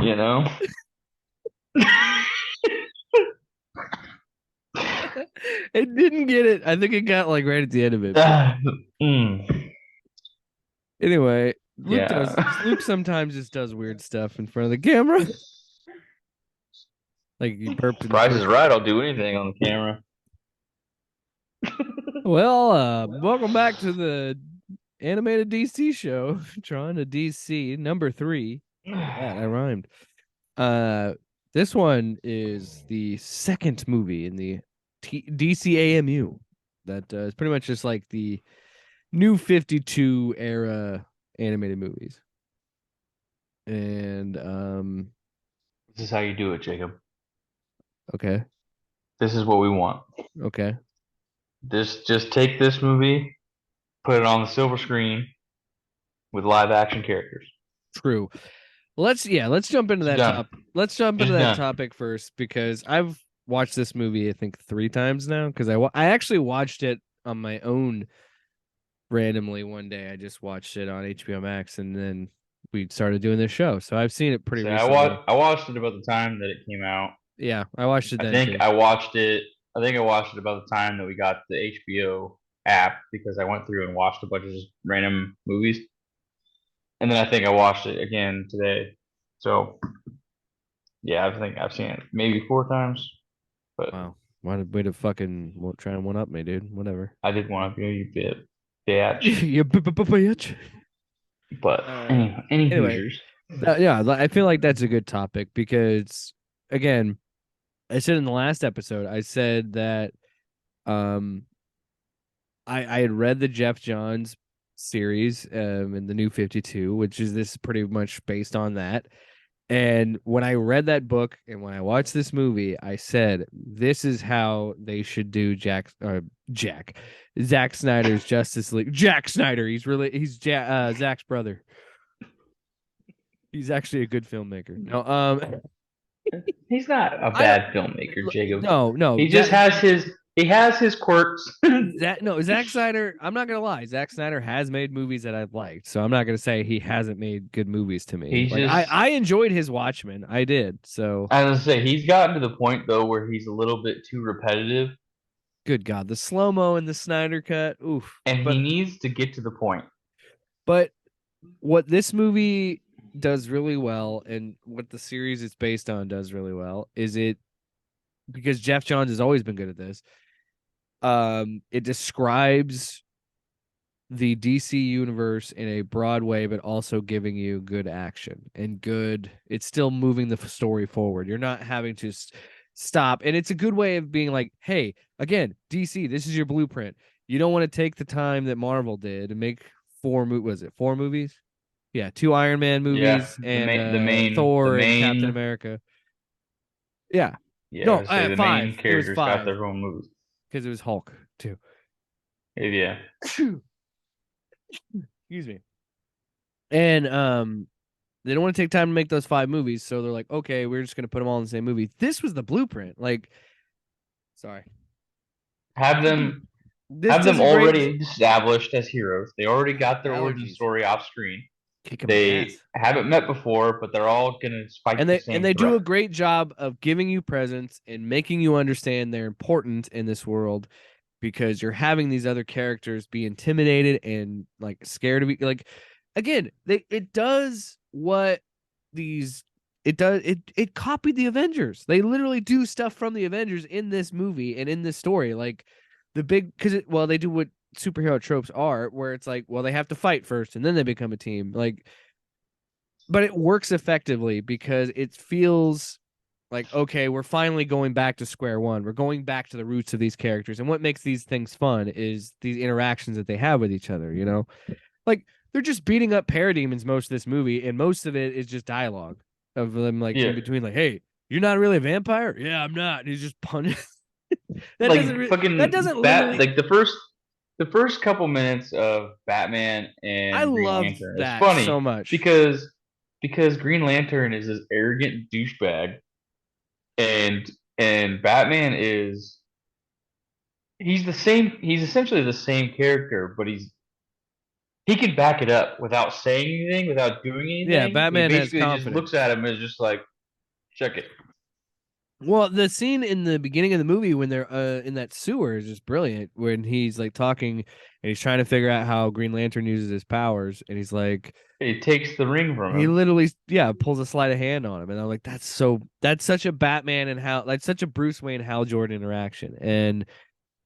You know? It didn't get it. I think it got like right at the end of it. But Mm, anyway, yeah. Luke sometimes just does weird stuff in front of the camera. Like he burped in the Price first. is right. I'll do anything on the camera. Well, welcome back to the animated DC show. Trying to DC number 3. Look at that, I rhymed. Uh, this one is the second movie in the DCAMU. That is pretty much just like the new 52 era animated movies. And This is how you do it, Jacob. okay, This is what we want. okay, Just take this movie, put it on the silver screen with live action characters. true. Let's jump into It's that done. top. Let's jump into It's that done. topic first because I've watched this movie I think 3 times now because I actually watched it on my own randomly one day. I just watched it on HBO Max and then we started doing this show. So I've seen it pretty So recently. I watched it about the time that it came out. Yeah, I watched it I then think too. I watched it. I think I watched it about the time that we got the HBO app because I went through and watched a bunch of just random movies, and then I think I watched it again today. So yeah, I think I've seen it maybe 4 times, but Wow. Why did way to fucking try and one up me, dude? Whatever. I did want to be you bit bitch. You bitch. But Uh, any anyway, Hoosiers. yeah, I feel like that's a good topic because again, I said in the last episode, I said that um I had read the Jeff Johns series in the New 52, which is this pretty much based on that. And when I read that book and when I watched this movie, I said, this is how they should do Zack Snyder's Justice League. Jack Snyder. Zack's brother. He's actually a good filmmaker. No, He's not a I don't, bad filmmaker, Jacob. no, He just has his quirks. Zack Snyder. I'm not gonna lie. Zack Snyder has made movies that I've liked, so I'm not gonna say he hasn't made good movies to me. He Like just I enjoyed his Watchmen. I did. So I was gonna say he's gotten to the point though where he's a little bit too repetitive, good God, the slow mo and the Snyder cut. Oof. and he But needs to get to the point. but what this movie does really well, and what the series it's based on does really well, is it because Jeff Johns has always been good at this. It describes the DC universe in a broad way, but also giving you good action and good. It's still moving the story forward. You're not having to stop, and it's a good way of being like, hey, again, DC, this is your blueprint. You don't want to take the time that Marvel did and make was it 4 movies? Yeah, 2 Iron Man Yeah, movies and the Thor and Captain main America. Yeah, yeah, no, I say the main 5. It was characters got 5 their own movies. because it was Hulk too. Yeah, Excuse me. And they don't want to take time to make those 5 movies, so they're like, okay, we're just gonna put them all in the same movie. This was the blueprint. Like, sorry, have them this have does them a great already established as heroes. They already got their origin allergies. story off screen. Kicking my They ass. haven't met before, but they're all gonna And fight the they same do threat. a great job of giving you presence and making you understand they're important in this world because you're having these other characters be intimidated and like scared of you. Like again, it does what these it copied the Avengers. They literally do stuff from the Avengers in this movie and in this story. Like the big because they do what superhero tropes are, where it's like, well, they have to fight first and then they become a team. Like, but it works effectively because it feels like, okay, we're finally going back to square one. We're going back to the roots of these characters. And what makes these things fun is these interactions that they have with each other, you know? Like they're just beating up parademons most of this movie, and most of it is just dialogue of them like Yeah, in between, like, hey, you're not really a vampire? Yeah, I'm not. And he's just punching. like That fucking doesn't literally like the first couple minutes of Batman I and Green loved Lantern is that so funny much. because Green Lantern is this arrogant douchebag and Batman is he's essentially the same character, but he can back it up without saying anything, without doing Yeah, anything. He Batman has basically just looks confidence. at him and is just like, check it. Well, the scene in the beginning of the movie when they're in that sewer is just brilliant. When he's like talking and he's trying to figure out how Green Lantern uses his powers, and he's like, He takes the ring from he him. literally, yeah, pulls a sleight of hand on him, and I'm like, that's such a Batman and Hal, like such a Bruce Wayne Hal Jordan interaction, and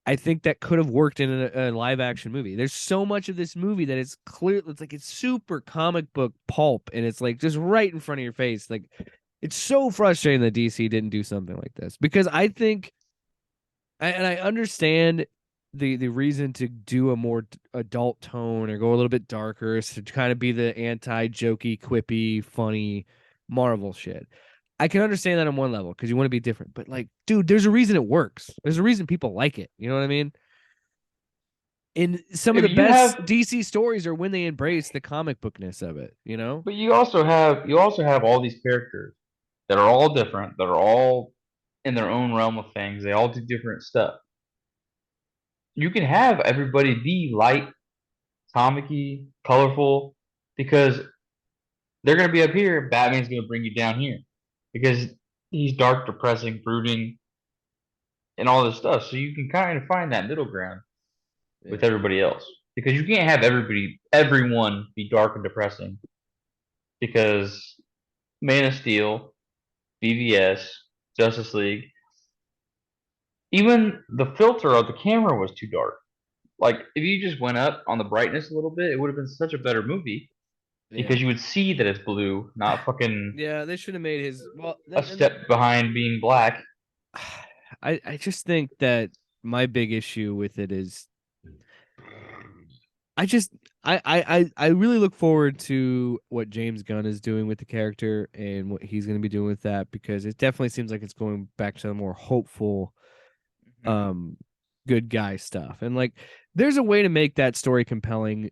I think that could have worked in a live action movie. There's so much of this movie that it's clear, it's like it's super comic book pulp, and it's like just right in front of your face, like. It's so frustrating that DC didn't do something like this because I think and I understand the reason to do a more adult tone or go a little bit darker is to kind of be the anti-jokey, quippy, funny Marvel shit. I can understand that on one level because you want to be different, but like, dude, there's a reason it works. There's a reason people like it. You know what I mean? And some of If the you best have, DC stories are when they embrace the comic bookness of it. You know? but you also have all these characters that are all different, that are all in their own realm of things. They all do different stuff. You can have everybody be light, comicky, colorful, because they're going to be up here. Batman's going to bring you down here because he's dark, depressing, brooding, and all this stuff. So you can kind of find that middle ground with Yeah. everybody else because you can't have everyone be dark and depressing because Man of Steel, BVS, Justice League, even the filter of the camera was too dark. Like if you just went up on the brightness a little bit, it would have been such a better movie Yeah. because you would see that it's blue, not fucking Yeah, they should have made his well, a step behind being black. I just think that my big issue with it is I just I really look forward to what James Gunn is doing with the character and what he's going to be doing with that because it definitely seems like it's going back to the more hopeful Mhm. um good guy stuff. And like there's a way to make that story compelling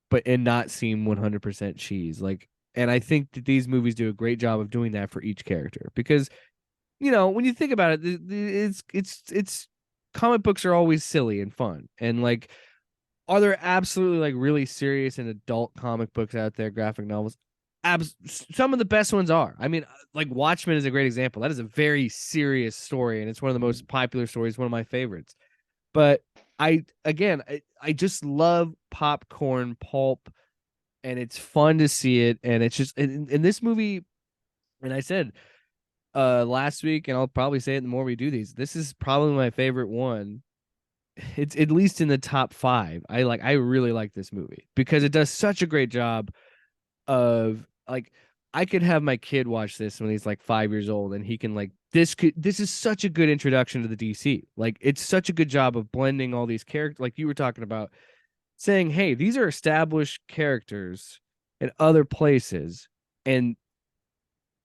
but and not seem 100% cheese. Like and I think that these movies do a great job of doing that for each character because when you think about it, it's comic books are always silly and fun. And like, are there absolutely like really serious and adult comic books out there, graphic novels? Some of the best ones are. I mean, like Watchmen is a great example. That is a very serious story, and it's one of the most popular stories, one of my favorites. But I just love popcorn pulp, and it's fun to see it. And it's just in this movie, and I said last week, and I'll probably say it the more we do these. This is probably my favorite one. It's at least in the top five. I really like this movie because it does such a great job of like I could have my kid watch this when he's like 5 years old and he can like this is such a good introduction to the DC. Like it's such a good job of blending all these characters like you were talking about saying, hey, these are established characters in other places and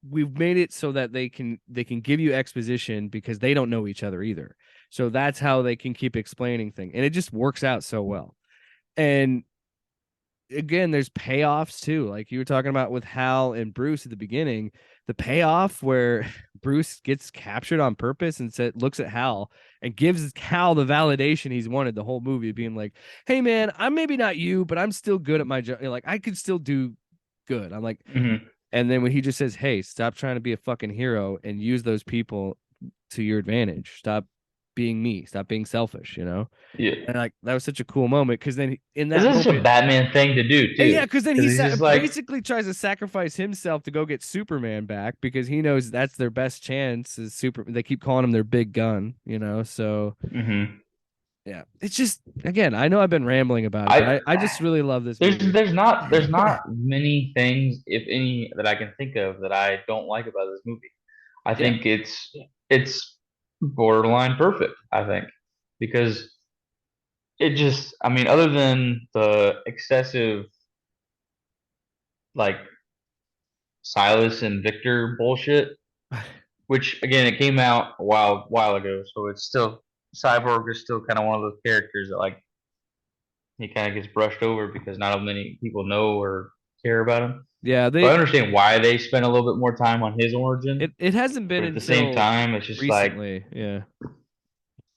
we've made it so that they can give you exposition because they don't know each other either. So that's how they can keep explaining things. And it just works out so well. And again, there's payoffs too. Like you were talking about with Hal and Bruce at the beginning, the payoff where Bruce gets captured on purpose and looks at Hal and gives Hal the validation he's wanted the whole movie, being like, "Hey man, I'm maybe not you, but I'm still good at my job. Like I could still do good." I'm like, Hmm. and then when he just says, "Hey, stop trying to be a fucking hero and use those people to your advantage. Stop being me. Stop being selfish," Yeah, And like that was such a cool moment because then in this that is a moment, Batman thing to do and yeah, too, because then because he's just like, basically tries to sacrifice himself to go get Superman back because he knows that's their best chance. Is Super? They keep calling him their big gun. So hmm. yeah, it's just again, I know I've been rambling about it, but I I just really love this there's movie. there's not many things, if any, that I can think of that I don't like about this movie. I Yeah. think it's borderline perfect. I think because it just, I mean, other than the excessive like Silas and Victor bullshit, which again it came out a while ago, so it's still Cyborg is still kind of one of those characters that like he kind of gets brushed over because not many people know or care about him. Yeah, So I they understand why they spent a little bit more time on his origin, it hasn't been but at the same until time, it's just like, recently. Yeah.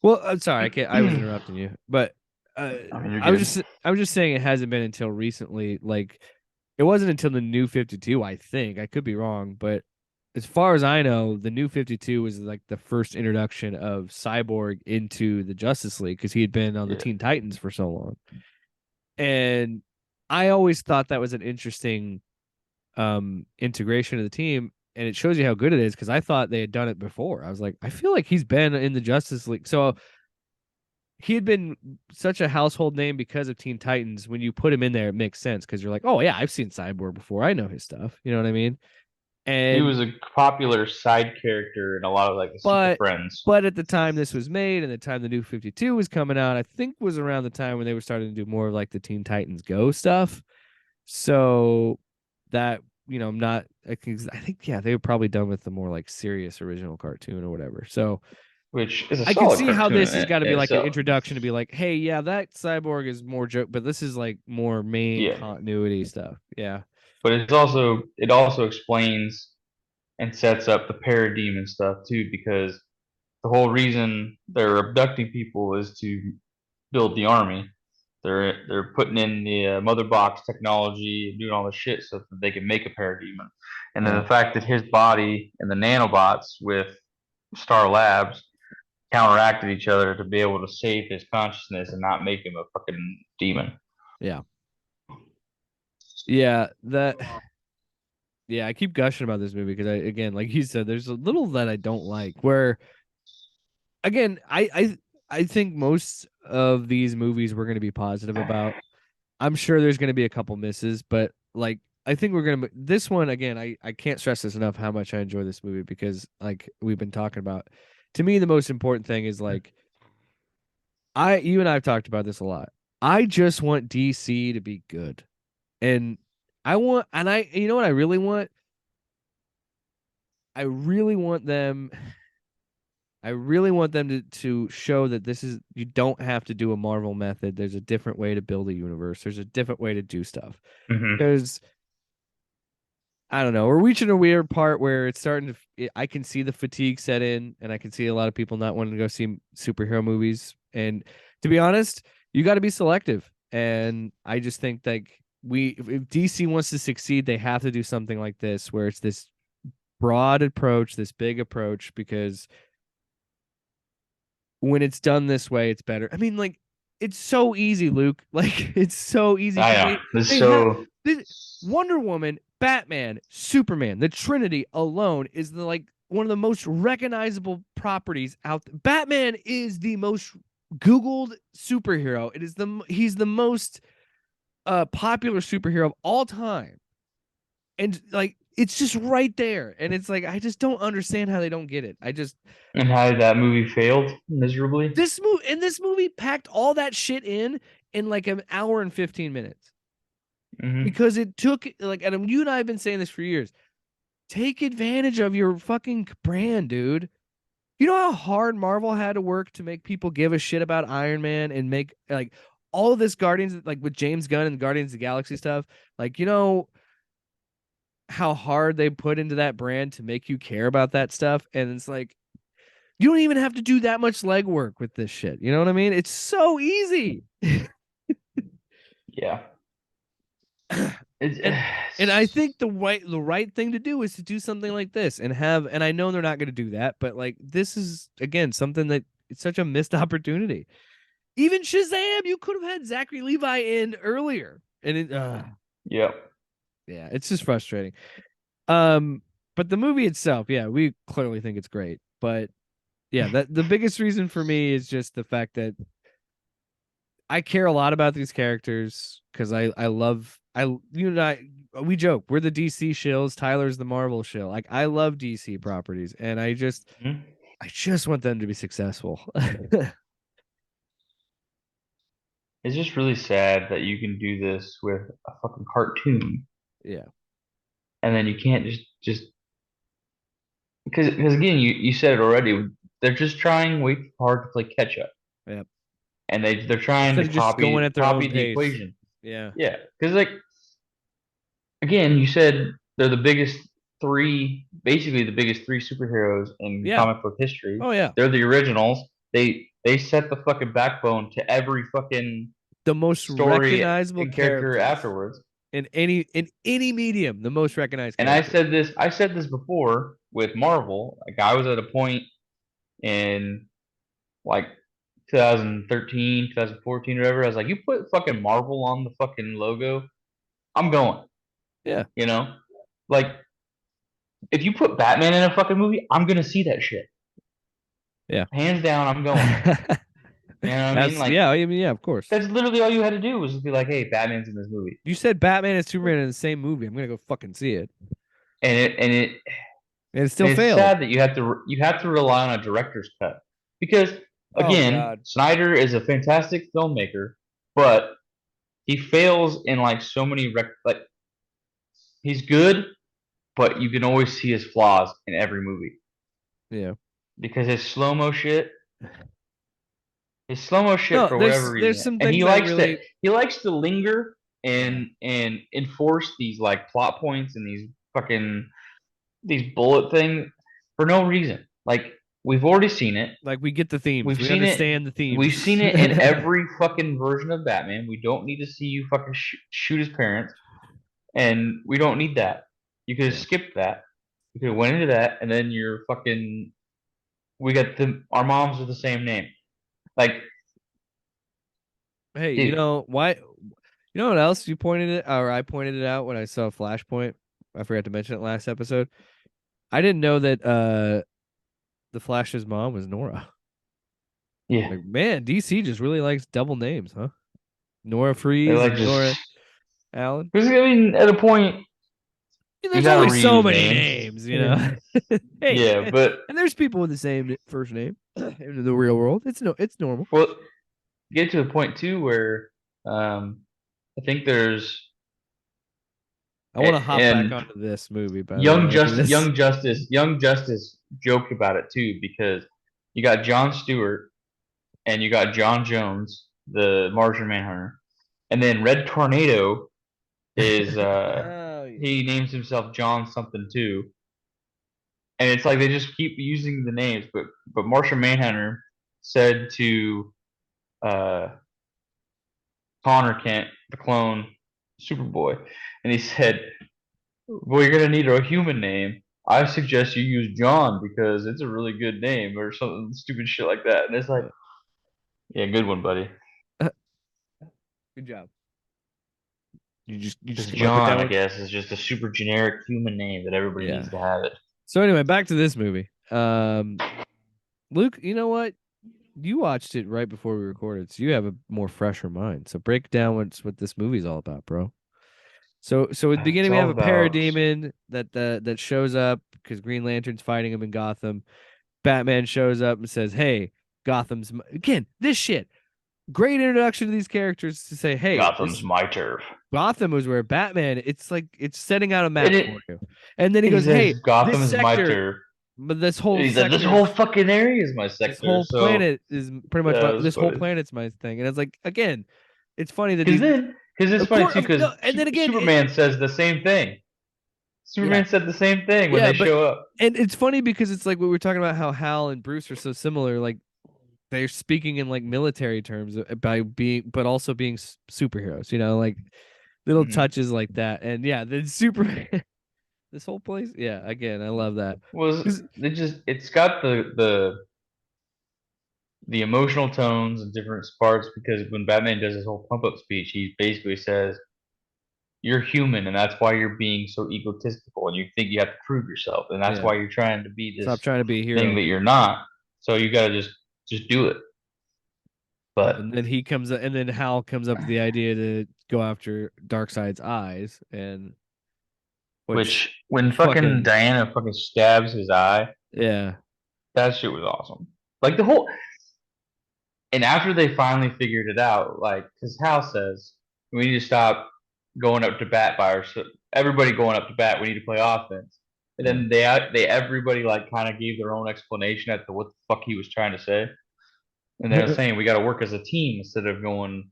Well, I'm sorry, I can't. I was interrupting you, but I mean, you're I was good. just saying it hasn't been until recently. Like it wasn't until the New 52, I think. I could be wrong, but as far as I know, the New 52 was like the first introduction of Cyborg into the Justice League because he had been on the Yeah, Teen Titans for so long. And I always thought that was an interesting integration of the team, and it shows you how good it is because I thought they had done it before. I was like, I feel like he's been in the Justice League. So he had been such a household name because of Teen Titans. When you put him in there, it makes sense because you're like, oh yeah, I've seen Cyborg before. I know his stuff. You know what I mean? he And was a popular side character in a lot of like the Super but Friends. but at the time this was made and the time the New 52 was coming out, I think was around the time when they were starting to do more of like the Teen Titans Go stuff. So that, I'm not, I think yeah, they were probably done with the more like serious original cartoon or whatever. So Which is a I can solid see how cartoon this has got to in be like an itself. introduction to be like, hey, yeah, that cyborg is more joke, but this is like more main Yeah, continuity stuff. Yeah. but it also explains and sets up the paradigm and stuff too, because the whole reason they're abducting people is to build the army. They're putting in the mother box technology and doing all this shit so that they can make a parademon. And then Yeah. the fact that his body and the nanobots with Star Labs counteracted each other to be able to save his consciousness and not make him a fucking demon. Yeah. Yeah. Yeah, I keep gushing about this movie because again, like you said, there's a little that I don't like where, again, I think most of these movies we're going to be positive about. I'm sure there's going to be a couple misses, but like I think we're going to this one again. I can't stress this enough how much I enjoy this movie because like we've been talking about. To me, the most important thing is like you and I have talked about this a lot. I just want DC to be good, and you know what I really want. I really want them. I really want them to show that this is you don't have to do a Marvel method. There's a different way to build a universe. There's a different way to do stuff. Mm-hmm. Because I don't know, we're reaching a weird part where it's starting to. I can see the fatigue set in, and I can see a lot of people not wanting to go see superhero movies. And to be honest, you got to be selective. And I just think like if DC wants to succeed, they have to do something like this, where it's this broad approach, this big approach, because when it's done this way, it's better. I mean, like it's so easy, Luke. Like it's so easy I because know. This is they have so. this, Wonder Woman, Batman, Superman, the Trinity alone is the like one of the most recognizable properties out there. Batman is the most Googled superhero. He's the most popular superhero of all time. And like it's just right there. And it's like I just don't understand how they don't get it. I just And how that movie failed miserably. this movie packed all that shit in like an hour and 15 minutes Mm-hmm. because it took like, and you and I have been saying this for years. Take advantage of your fucking brand, dude. You know how hard Marvel had to work to make people give a shit about Iron Man and make like all of this Guardians, like with James Gunn and Guardians of the Galaxy stuff. Like, how hard they put into that brand to make you care about that stuff. And it's like, you don't even have to do that much legwork with this shit. You know what I mean? It's so easy. Yeah. It's, and and I think the right thing to do is to do something like this and I know they're not going to do that, but like this is again something that it's such a missed opportunity. Even Shazam, you could have had Zachary Levi in earlier, and yeah. yeah, it's just frustrating. Um, but the movie itself, yeah, we clearly think it's great, but yeah, that the biggest reason for me is just the fact that I care a lot about these characters because I love and I we joke we're the DC shills. Tyler's the Marvel shill. Like I love DC properties, and Mhm. I just want them to be successful. It's just really sad that you can do this with a fucking cartoon, Yeah, and then you can't just because again you said it already. They're just trying way too hard to play catch up, yeah. and they're trying Instead to of just going at their copy own the pace. equation. Yeah, Yeah, because like again, you said they're the biggest three, basically the biggest three superheroes in yeah. comic book history. Oh yeah, They're the originals. they set the fucking backbone to every fucking The most story recognizable and character characters afterwards. in any medium, the most recognized And characters. I said this before with Marvel. Like I was at a point in like 2013, 2014, or whatever. I was like, you put fucking Marvel on the fucking logo, I'm going. Yeah. You know, like if you put Batman in a fucking movie, I'm gonna see that shit. Yeah. Hands down, I'm going. You know what I mean? That's Like yeah, I mean, yeah, of course. that's literally all you had to do was just be like, hey, Batman's in this movie, You said Batman and Superman in the same movie. I'm gonna go fucking see it. and And it still it's failed. sad that you have to rely on a director's cut because Oh again, God. Snyder is a fantastic filmmaker, but he fails in like so many like he's good, but you can always see his flaws in every movie Yeah. because his slow mo shit No, for whatever there's reason, some and things I really he likes to linger yeah. and enforce these like plot points and these fucking these bullet things for no reason. Like we've already seen it. Like we get the themes. We've We seen it. understand the We've themes. seen it in every fucking version of Batman. We don't need to see you fucking shoot his parents, and we don't need that. You could have Yeah. skipped that. You could have went into that, and then you're fucking. We got the our moms are the same name. Like, Hey, you dude, know why? You know what else you pointed it, or I pointed it out when I saw Flashpoint. I forgot to mention it last episode. I didn't know that the Flash's mom was Nora. yeah, Like, man, DC just really likes double names, huh? Nora they Freeze like and just Nora Allen. because I mean, at a point you There's got to only so reuse many names. names, you Yeah, know. Hey, yeah, but and there's people with the same first name in the real world. It's normal. well, get to a point too where I think there's I want to hop back and onto this movie, by the way, because this, Young Justice joked about it too because you got John Stewart and you got John Jones, the Martian Manhunter, and then Red Tornado is oh yeah, he names himself John something too, and it's like they just keep using the names, but Martian Manhunter said to uh, Connor Kent, the clone Superboy, and he said, well, you're gonna need a human name. I suggest you use John because it's a really good name, or something stupid shit like that. And it's like, yeah, good one, buddy. good job. You just Because came up with that John, I one. guess, is just a super generic human name that everybody needs Yeah. to have it. So anyway, back to this movie. Luke, you know what? You watched it right before we recorded, so you have a more fresher mind. So break down what this movie's all about, bro. So at the It's beginning we have all a about parademon that shows up because Green Lantern's fighting him in Gotham. Batman shows up and says, "Hey, again this shit." Great introduction to these characters to say, "Hey, Gotham's this my turf. Gotham was where Batman." It's like it's setting out a And map it, for you. And then he he goes, says, "Hey, this Gotham's my sector, turf. but this And whole he said, this sector whole is fucking area is my this sector. whole So, planet is pretty much yeah, it was this whole funny. planet's my thing." And it's like again, it's funny that these Because it's of funny course too, because no, and then again, Superman says the same thing. yeah, Superman said the same thing when yeah, they but show up. and it's funny because it's like what we were talking about how Hal and Bruce are so similar. Like they're speaking in like military terms by being, but also being superheroes. You know, like little Mm-hmm. touches like that. And yeah, the Superman, this whole place. Yeah, again, I love that. Was 'Cause- it's got the emotional tones and different parts because when Batman does his whole pump up speech, he basically says, "You're human, and that's why you're being so egotistical, and you think you have to prove yourself, and that's yeah, why you're trying to be stop this trying to be a thing hero. that you're not. So you gotta just do it." But And then he comes up, and then Hal comes up with the idea to go after Darkseid's eyes, and which which when fucking fucking Diana fucking stabs his eye, yeah, that shit was awesome. Like the whole and after they finally figured it out, like, because Hal says, we need to stop going up to bat by ourselves. Everybody going up to bat, we need to play offense. And yeah. then they everybody like kind of gave their own explanation as to what the fuck he was trying to say. And they're saying we got to work as a team instead of going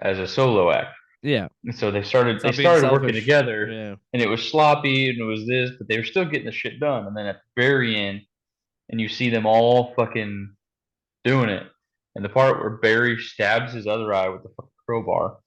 as a solo act. Yeah, And so they stop being started working selfish. together, Yeah, and it was sloppy and it was this, but they were still getting the shit done. And then at the very end, and you see them all fucking doing it. And the part where Barry stabs his other eye with the fucking crowbar,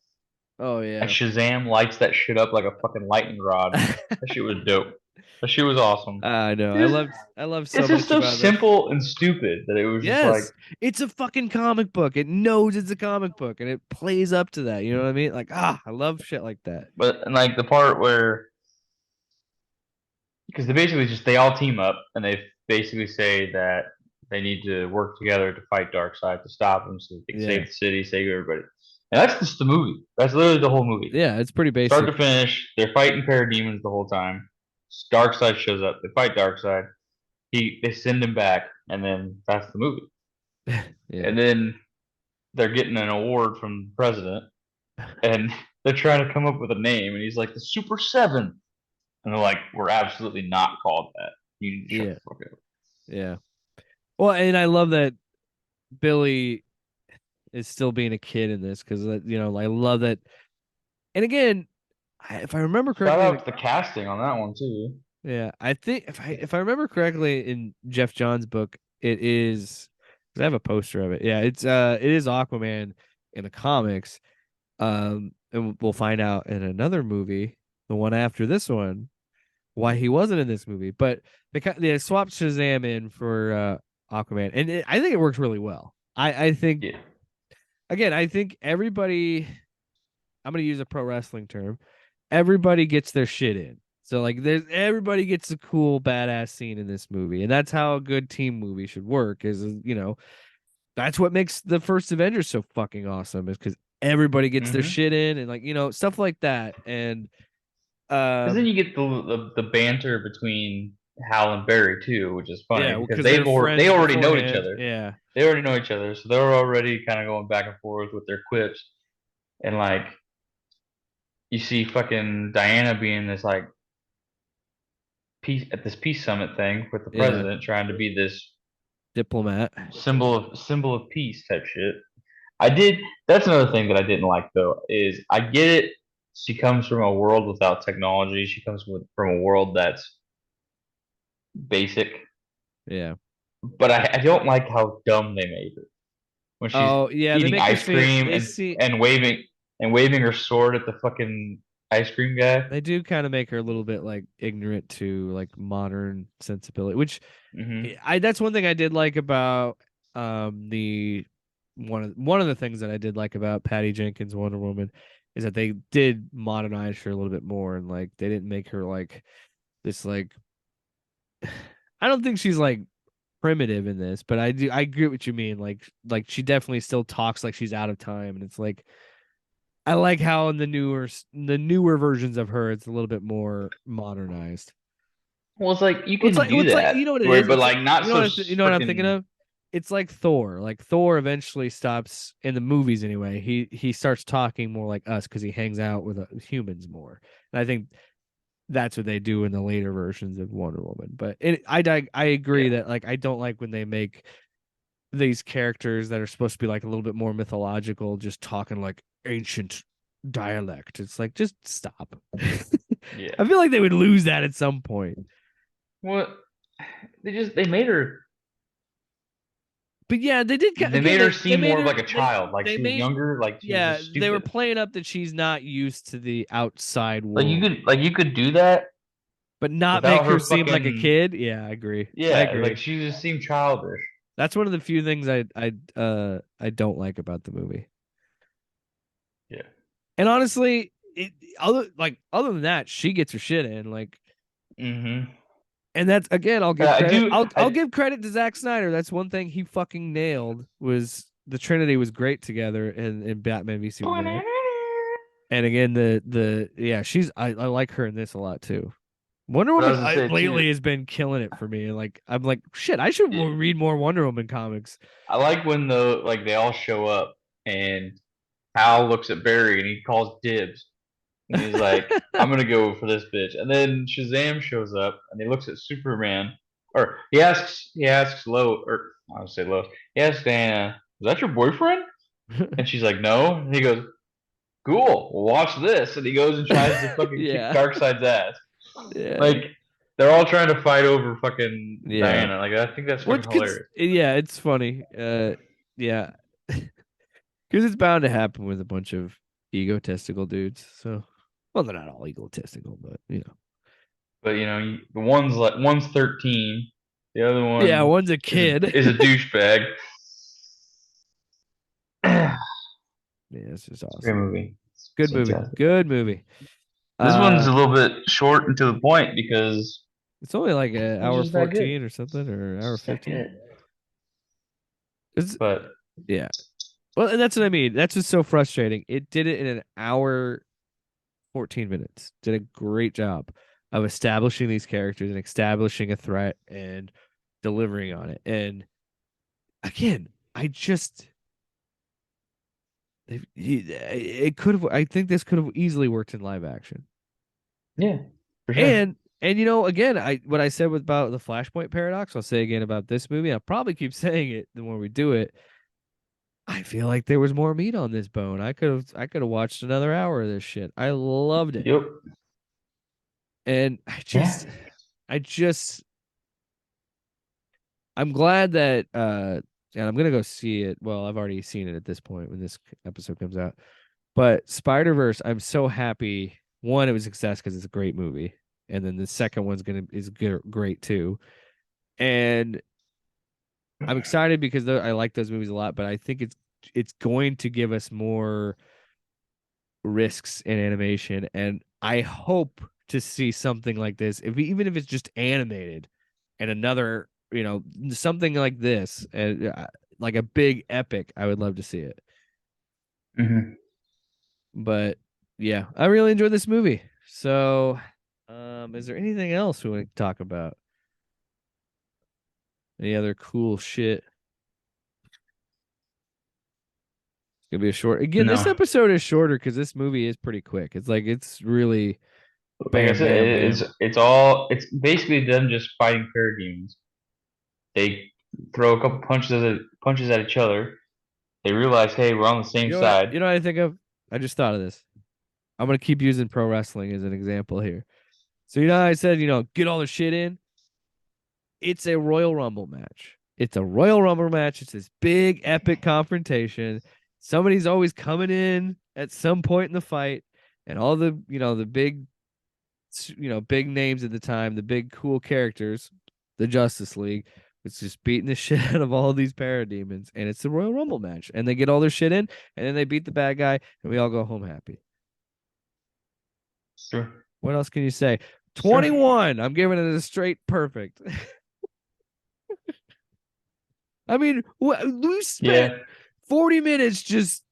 Oh and yeah. Shazam lights that shit up like a fucking lightning rod. That shit was dope. That shit was awesome. I know. It's, I love so it's just much so about this. simple and stupid that it was just like, Yes, it's a fucking comic book. It knows it's a comic book and it plays up to that. You know what I mean? Like, I love shit like that. but and like the part where because they basically just they all team up and they basically say that they need to work together to fight Darkseid to stop him so they can Yeah. save the city, save everybody. And that's just the movie. That's literally the whole movie. Yeah, it's pretty Start to basic. finish, they're fighting parademons the whole time. Darkseid shows up. They fight Darkseid. They send him back, and then that's the movie. Yeah. And then they're getting an award from the president, and they're trying to come up with a name, and he's like the Super Seven, and they're like, "We're absolutely not called that. You need to shut Yeah. the fuck up." Yeah. Well, and I love that Billy is still being a kid in this because I love that. And again, if I remember Shout correctly, out to the casting on that one too. yeah, I think if I remember correctly in Jeff John's book, it is. I have a poster of it. Yeah, it is Aquaman in the comics. And we'll find out in another movie, the one after this one, why he wasn't in this movie. But they swapped Shazam in for Aquaman, and I think it works really well. I think Yeah. again, I think everybody. I'm going to use a pro wrestling term. Everybody gets their shit in. So like there's everybody gets a cool badass scene in this movie. And that's how a good team movie should work that's what makes the first Avengers so fucking awesome is cuz everybody gets their Mm-hmm. shit in and stuff like that. And Because then um you get the banter between Hal and Barry too, which is funny yeah, because because they're they friends already know each beforehand. other. Yeah. They already know each other, so they're already kind of going back and forth with their quips. And like you see fucking Diana being this like peace at this peace summit thing with the Yeah. president trying to be this Diplomat. symbol of peace type shit. I did. That's another thing that I didn't like though. Is I get it. She comes from a world without technology. She comes from a world that's basic. Yeah. But I don't like how dumb they made her when she's Oh, yeah, they eating make her ice seem cream they see and waving her sword at the fucking ice cream guy. they do kind of make her a little bit like ignorant to like modern sensibility, which Hmm. I that's one thing I did like about the one of the things that I did like about Patty Jenkins Wonder Woman is that they did modernize her a little bit more and like they didn't make her like this like I don't think she's like primitive in this, but I agree what you mean. Like she definitely still talks like she's out of time, and it's like I like how in the newer versions of her it's a little bit more modernized. Well, it's like you Well, can do it's like that, you know what it where is. but It's like not so you know what I'm thinking freaking. of. It's like Thor. Like Thor eventually stops in the movies anyway. He starts talking more like us because he hangs out with humans more. And I think that's what they do in the later versions of Wonder Woman. But I agree Yeah. that like I don't like when they make these characters that are supposed to be like a little bit more mythological just talking like ancient dialect. It's like just stop. Yeah. I feel like they would lose that at some point. What they made her But yeah, they did they again. made her They seem made more of her. like a child, like They she was made younger, like she was yeah. just They were stupid. playing up that she's not used to the outside world, Like you could do that but not make without her her seem like a fucking kid. Yeah, I agree. I yeah, like agree. she just seemed childish. That's one of the few things I don't like about the movie. Yeah. And honestly, other than that, she gets her shit in. Like, Mm-hmm. and that's again, I'll give I credit. do. I'll give credit to Zack Snyder. That's one thing he fucking nailed was the Trinity was great together in Batman v Superman. And again, the yeah, I like her in this a lot too. Wonder But I Woman was gonna say too. lately has been killing it for me. Like I'm like shit, I should Yeah, read more Wonder Woman comics. I like when like they all show up and Hal looks at Barry and he calls dibs and he's like, "I'm gonna go for this bitch." And then Shazam shows up and he looks at Superman, or he asks I would say Lois. He asks Diana, "Is that your boyfriend?" And she's like, "No." And he goes, "Cool, well, watch this." And he goes and tries to fucking kick Yeah, Darkseid's ass. yeah, Like they're all trying to fight over fucking Yeah. Diana. Like I think that's fucking What could hilarious. yeah, it's funny. Yeah. Because it's bound to happen with a bunch of egotistical dudes. So, well, they're not all egotistical, but you know. But you know, the one's 13, the other Yeah, one one's a kid. is a douchebag. Yeah, it's just Great awesome. movie. Good movie. Fantastic. Good movie. This one's Uh, a little bit short and to the point because it's only like an it was hour just that good. 14 or something, or hour Just that 15. good. It's But yeah. Well, and that's what I mean. That's just so frustrating. It did it in an hour 14 minutes. Did a great job of establishing these characters and establishing a threat and delivering on it. And again, I just it could have. I think this could have easily worked in live action. yeah, for sure. And you know, again, I what I said about the Flashpoint paradox, I'll say again about this movie. I'll probably keep saying it the more we do it. I feel like there was more meat on this bone. I could have watched another hour of this shit. I loved it. Yep. And Yeah. I just I'm glad that and I'm gonna go see it. Well, I've already seen it at this point when this episode comes out. But Spider-Verse, I'm so happy. One, it was a success because it's a great movie. And then the second one's gonna is great too. And I'm excited because I like those movies a lot, but I think it's going to give us more risks in animation, and I hope to see something like this, if even if it's just animated, and another, something like this, and like a big epic. I would love to see it. Hmm. But yeah, I really enjoyed this movie. So, is there anything else we want to talk about? Any other cool shit? Gonna be a short. Again, this No, episode is shorter because this movie is pretty quick. It's like it's really like I bam, said, bam, bam. it's basically them just fighting parademons. They throw a couple punches at each other. They realize, hey, we're on the same You know what? side. You know what I think of? I just thought of this. I'm gonna keep using pro wrestling as an example here. So you know how I said, get all the shit in? It's a Royal Rumble match. It's a Royal Rumble match. It's this big epic confrontation. Somebody's always coming in at some point in the fight, and all the big big names at the time, the big cool characters, the Justice League, it's just beating the shit out of all of these parademons, and it's the Royal Rumble match, and they get all their shit in, and then they beat the bad guy, and we all go home happy. Sure, What else can you say? sure. 21. I'm giving it a straight perfect. I mean, we spent Yeah, 40 minutes just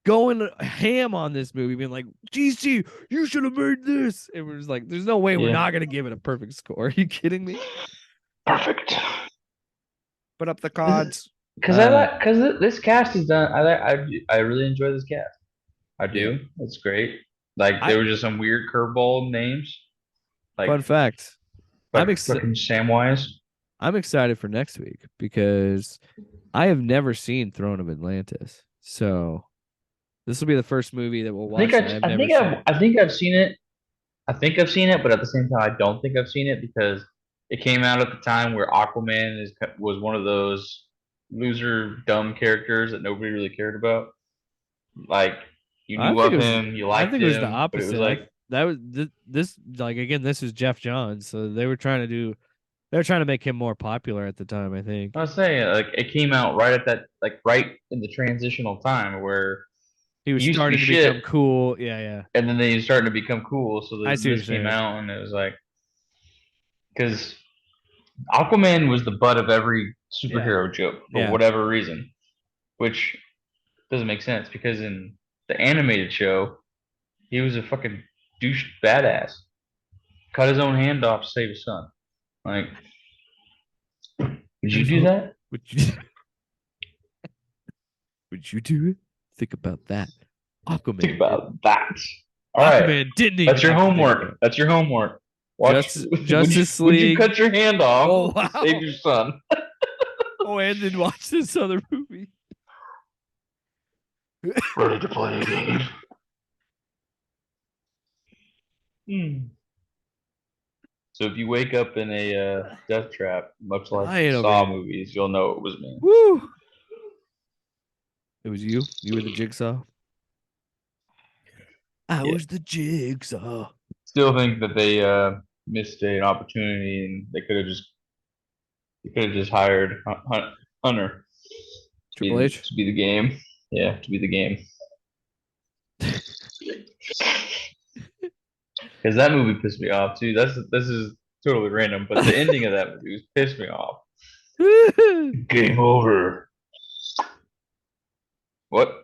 going ham on this movie, being like, GC, you should have made this. And we're just like, there's no way we're yeah. not going to give it a perfect score. Are you kidding me? Perfect. Put up the cards. Because this cast is done. I really enjoy this cast. I Yeah. do. It's great. Like I there were just some weird curveball names, like Fun fact. I'm ex- fucking Samwise. I'm excited for next week because I have never seen Throne of Atlantis. So this will be the first movie that we'll watch that I've never seen. I think I've seen it. I think I've seen it, but at the same time, I don't think I've seen it because it came out at the time where was one of those loser, dumb characters that nobody really cared about. Like you I knew think it of was him, you I liked think it was the him, but it was opposite. like That was this like again, this is Jeff Johns, so they were trying to make him more popular at the time, I think. I was saying, like it came out right at that, like right in the transitional time where He was he used to be starting to shit, become cool. Yeah, yeah. and then they started to become cool. So I see what you're this came saying. out, and it was like because Aquaman was the butt of every Yeah. superhero joke for Yeah. whatever reason, which doesn't make sense because in the animated show, he was a fucking douche badass. Cut his own hand off to save his son. Like, would you do that? Would you would you do it? Think about that. Think Aquaman did. about that. All right, Aquaman didn't that's even your have to think about homework. it. That's your homework. Watch. Justice Would you League. cut your hand off Oh to save wow. your son? Oh, and then watch this other movie. Ready to play a game. Hmm. So if you wake up in a death trap, much like the Dying over Saw here. movies, you'll know it was me. Woo! It was you. You were the jigsaw. I Yeah. was the jigsaw. Still think that they missed an opportunity and they could have just hired Hunter Triple H. to be the game. Yeah, to be the game. Because that movie pissed me off too. This is totally random, but the ending of that movie was pissed me off. Game over. What?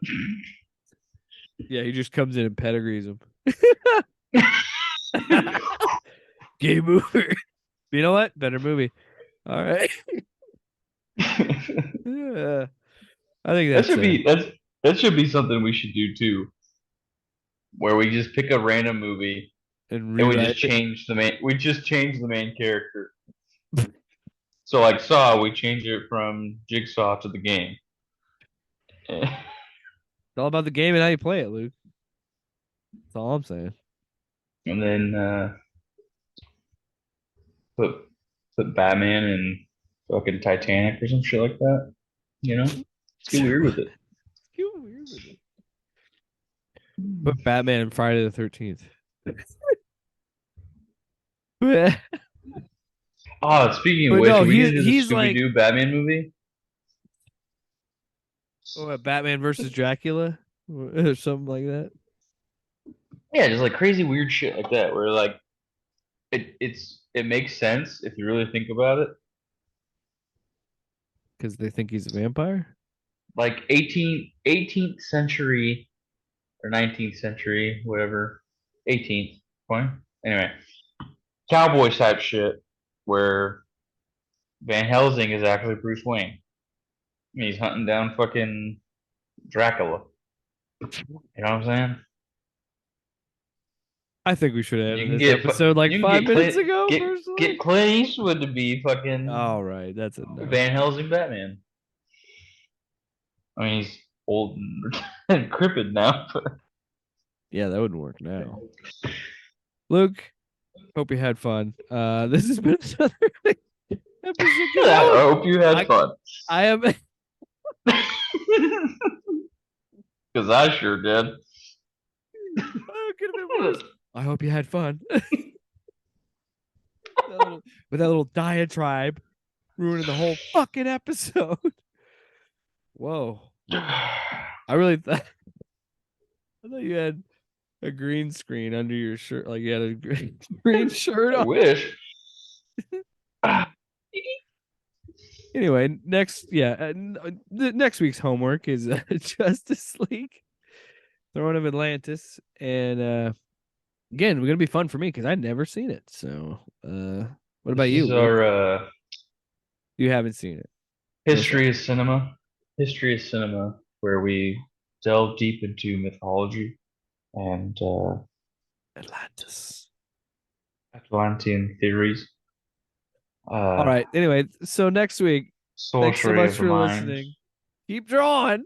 Yeah, he just comes in and pedigrees him. Game over. You know what? Better movie. All right. Yeah. I think That that's should be that should be something we should do too, where we just pick a random movie and and we rewrite just it. change the main character. So like Saw, we change it from Jigsaw to the game. It's all about the game and how you play it, Luke. That's all I'm saying. And then put put Batman in fucking Titanic or some shit like that. You know? Let's get weird with it. You weird with it. Put Batman in Friday the 13th. but Oh, speaking of which, no, are we gonna do the he's Scooby like Doo Batman movie? Batman versus Dracula or something like that. Yeah, just like crazy weird shit like that, where like it makes sense if you really think about it. Because they think he's a vampire. Like 18th century or 19th century, whatever, 18th point. Anyway, cowboy type shit where Van Helsing is actually Bruce Wayne. And he's hunting down fucking Dracula. You know what I'm saying? I think we should have You ended can this get episode like you can 5 minutes ago, get personally. Clint Eastwood to be fucking All right, that's enough. Van Helsing Batman. I mean, he's old and crippled now, but Yeah, that wouldn't work now. Luke, hope you had fun. This has been another episode. I Oh, hope you had I fun. I am. Because I sure did. Oh, it could have been worse. I hope you had fun. With that little diatribe ruining the whole fucking episode. Whoa. I really thought I thought you had a green screen under your shirt, like you had a green shirt I on. wish. Anyway, next week's homework is Justice League, Throne of Atlantis, and again, we're gonna be fun for me because I'd never seen it. So, what about This you, is Luke? our You haven't seen it. history of cinema. History of cinema, where we delve deep into mythology and Atlantis. Atlantean theories. All Uh, right. Anyway, so next week, thanks so sorcery much of the for mind. listening. Keep drawing.